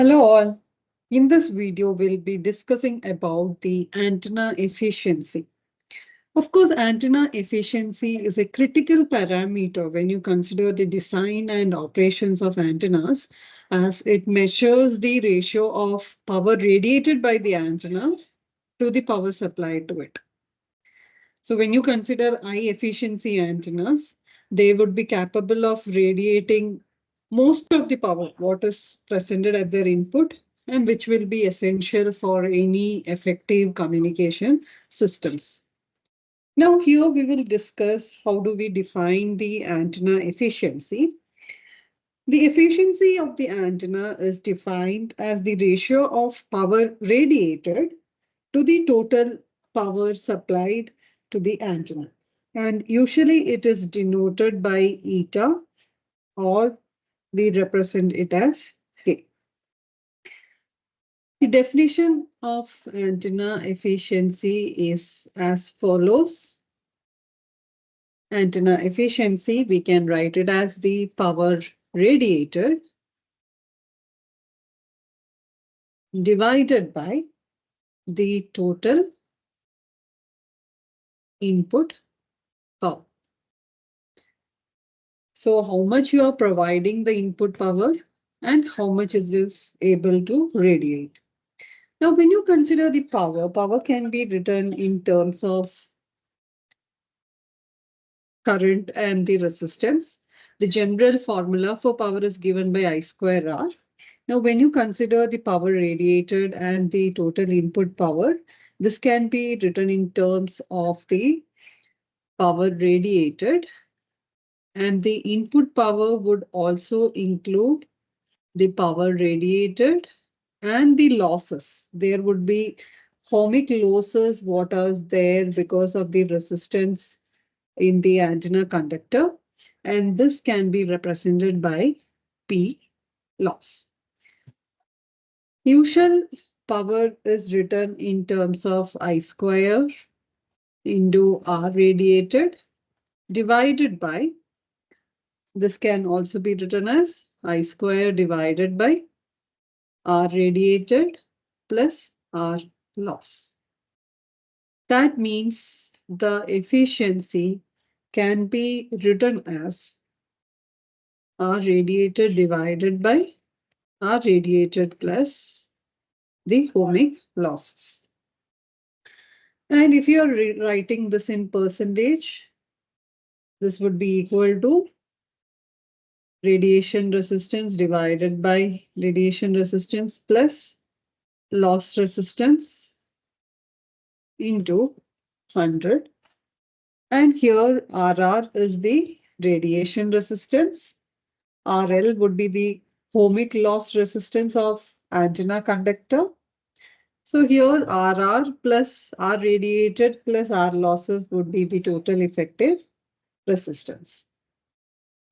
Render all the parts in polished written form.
Hello all. In this video, we'll be discussing about the antenna efficiency. Of course, antenna efficiency is a critical parameter when you consider the design and operations of antennas, as it measures the ratio of power radiated by the antenna to the power supplied to it. So when you consider high efficiency antennas, they would be capable of radiating most of the power what is presented at their input and which will be essential for any effective communication systems. Now here we will discuss how do we define the antenna efficiency. The efficiency of the antenna is defined as the ratio of power radiated to the total power supplied to the antenna. And usually it is denoted by eta, or we represent it as K. The definition of antenna efficiency is as follows. Antenna efficiency, we can write it as the power radiated divided by the total input power. So how much you are providing the input power and how much is this able to radiate. Now, when you consider the power can be written in terms of current and the resistance. The general formula for power is given by I square R. Now, when you consider the power radiated and the total input power, this can be written in terms of the power radiated, and the input power would also include the power radiated and the losses. There would be ohmic losses what is there because of the resistance in the antenna conductor, and this can be represented by P loss. Usual power is written in terms of I square into R radiated divided by, this can also be written as I square divided by R radiated plus R loss. That means the efficiency can be written as R radiated divided by R radiated plus the ohmic losses. And if you are writing this in percentage, this would be equal to radiation resistance divided by radiation resistance plus loss resistance into 100. And here RR is the radiation resistance. RL would be the ohmic loss resistance of antenna conductor. So here RR plus R radiated plus R losses would be the total effective resistance.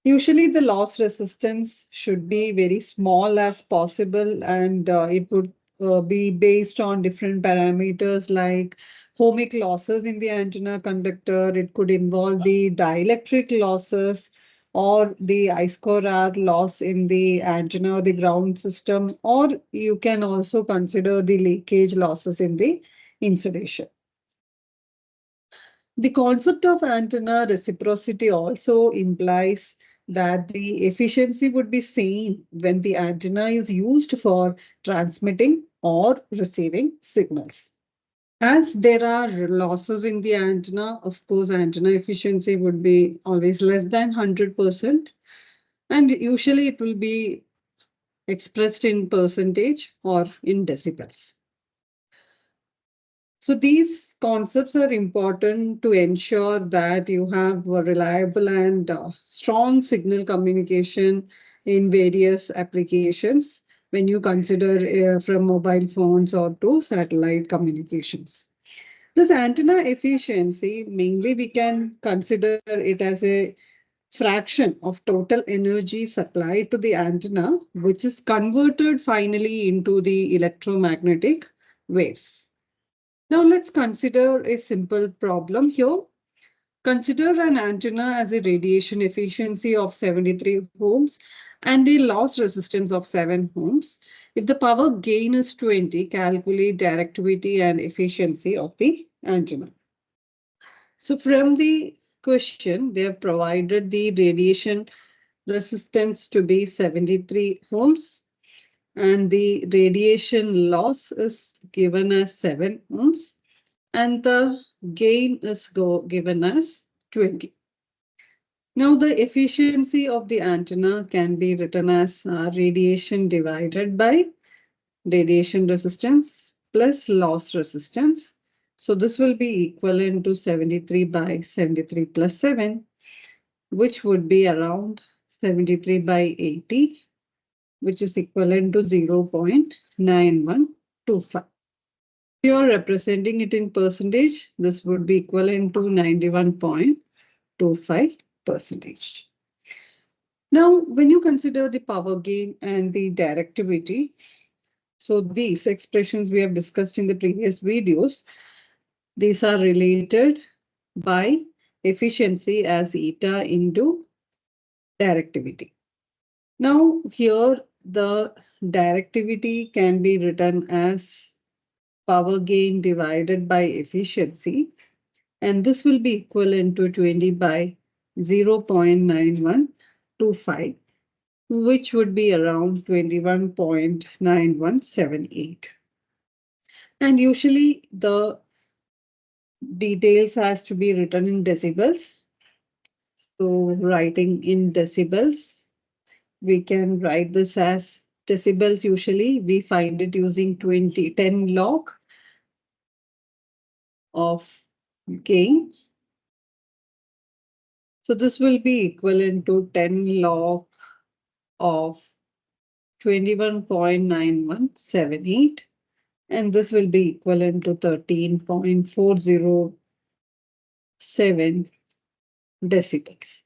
Usually the loss resistance should be very small as possible, and it would be based on different parameters like ohmic losses in the antenna conductor. It could involve the dielectric losses or the I square R loss in the antenna or the ground system, or you can also consider the leakage losses in the insulation. The concept of antenna reciprocity also implies that the efficiency would be same when the antenna is used for transmitting or receiving signals. As there are losses in the antenna, of course, antenna efficiency would be always less than 100%, and usually it will be expressed in percentage or in decibels. So these concepts are important to ensure that you have a reliable and strong signal communication in various applications when you consider from mobile phones or to satellite communications. This antenna efficiency, mainly we can consider it as a fraction of total energy supplied to the antenna, which is converted finally into the electromagnetic waves. Now let's consider a simple problem here. Consider an antenna as a radiation efficiency of 73 ohms and a loss resistance of 7 ohms. If the power gain is 20, calculate directivity and efficiency of the antenna. So from the question, they have provided the radiation resistance to be 73 ohms and the radiation loss is given as 7 ohms and the gain is given as 20. Now the efficiency of the antenna can be written as radiation divided by radiation resistance plus loss resistance. So this will be equivalent to 73 by 73 plus 7, which would be around 73 by 80, which is equivalent to 0.9125. If you are representing it in percentage, this would be equivalent to 91.25%. Now, when you consider the power gain and the directivity, so these expressions we have discussed in the previous videos, these are related by efficiency as eta into directivity. Now, here the directivity can be written as power gain divided by efficiency, and this will be equivalent to 20 by 0.9125, which would be around 21.9178. And usually the details has to be written in decibels. So writing in decibels, we can write this as decibels. Usually we find it using 10 log of gain. So this will be equivalent to 10 log of 21.9178, and this will be equivalent to 13.407 decibels.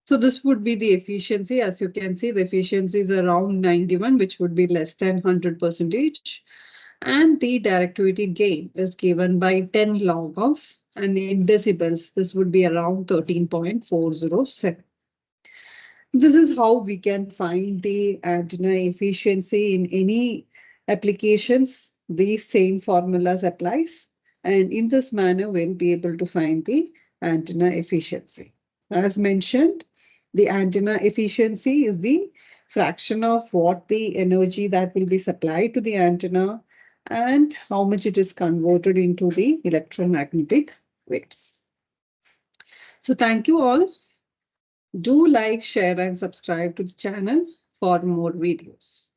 So this would be the efficiency. As you can see, the efficiency is around 91, which would be less than 100%. And the directivity gain is given by 10 log of, and in decibels, this would be around 13.407. This is how we can find the antenna efficiency in any applications. These same formulas applies, and in this manner, we'll be able to find the antenna efficiency. As mentioned, the antenna efficiency is the fraction of what the energy that will be supplied to the antenna and how much it is converted into the electromagnetic waves. So thank you all. Do like, share, and subscribe to the channel for more videos.